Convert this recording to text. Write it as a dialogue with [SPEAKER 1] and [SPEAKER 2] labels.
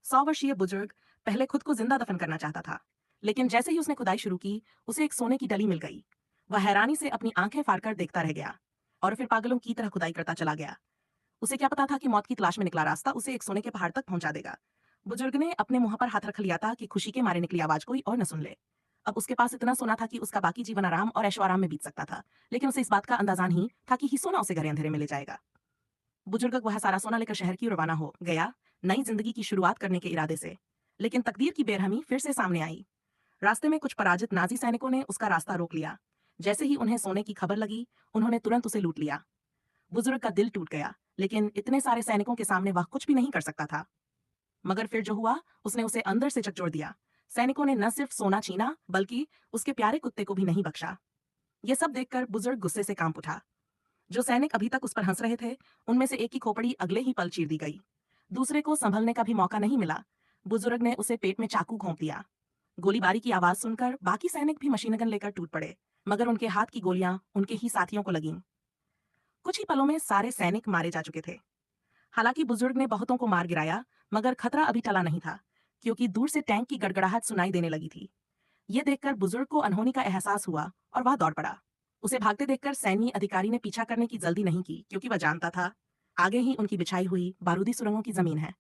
[SPEAKER 1] 100 वर्षीय बुजुर्ग पहले खुद को जिंदा दफन करना चाहता था, लेकिन जैसे ही उसने खुदाई शुरू की, उसे एक सोने की डली मिल गई। वह हैरानी से अपनी आंखें फाड़कर देखता रह गया और फिर पागलों की तरह खुदाई करता चला गया। उसे क्या पता था कि मौत की तलाश में निकला रास्ता उसे एक सोने के पहाड़ तक पहुंचा देगा। बुजुर्ग ने अपने मुंह पर हाथ रख लिया था कि खुशी के मारे निकली आवाज कोई और न सुन ले। अब उसके पास इतना सोना था कि उसका बाकी जीवन आराम और ऐशो आराम में बीत सकता था, लेकिन उसे इस बात का अंदाजा नहीं था कि ही सोना उसे घरे अंधेरे में ले जाएगा। बुजुर्ग वह सारा सोना लेकर शहर की ओर रवाना हो गया, नई जिंदगी की शुरुआत करने के इरादे से। लेकिन तकदीर की बेरहमी फिर से सामने आई। रास्ते में कुछ पराजित नाजी सैनिकों ने उसका रास्ता रोक लिया। जैसे ही उन्हें सोने की खबर लगी, उन्होंने तुरंत उसे लूट लिया। बुजुर्ग का दिल टूट गया, लेकिन इतने सारे सैनिकों के सामने वह कुछ भी नहीं कर सकता था। मगर फिर जो हुआ, उसने उसे अंदर से झकझोर दिया। सैनिकों ने न सिर्फ सोना छीना, बल्कि उसके प्यारे कुत्ते को भी नहीं बख्शा। ये सब देखकर बुजुर्ग गुस्से से कांप उठा। जो सैनिक अभी तक उस पर हंस रहे थे, उनमें से एक की खोपड़ी अगले ही पल चीर दी गई। दूसरे को संभलने का भी मौका नहीं मिला। बुजुर्ग ने उसे पेट में चाकू घोंप दिया। गोलीबारी की आवाज सुनकर बाकी सैनिक भी मशीन गन लेकर टूट पड़े, मगर उनके हाथ की गोलियां उनके ही साथियों को लगीं। कुछ ही पलों में सारे सैनिक मारे जा चुके थे। हालांकि बुजुर्ग ने बहुतों को मार गिराया, मगर खतरा अभी टला नहीं था, क्योंकि दूर से टैंक की गड़गड़ाहट सुनाई देने लगी थी। ये देखकर बुजुर्ग को अनहोनी का एहसास हुआ और वह दौड़ पड़ा। उसे भागते देखकर सैन्य अधिकारी ने पीछा करने की जल्दी नहीं की, क्योंकि वह जानता था आगे ही उनकी बिछाई हुई बारूदी सुरंगों की जमीन है।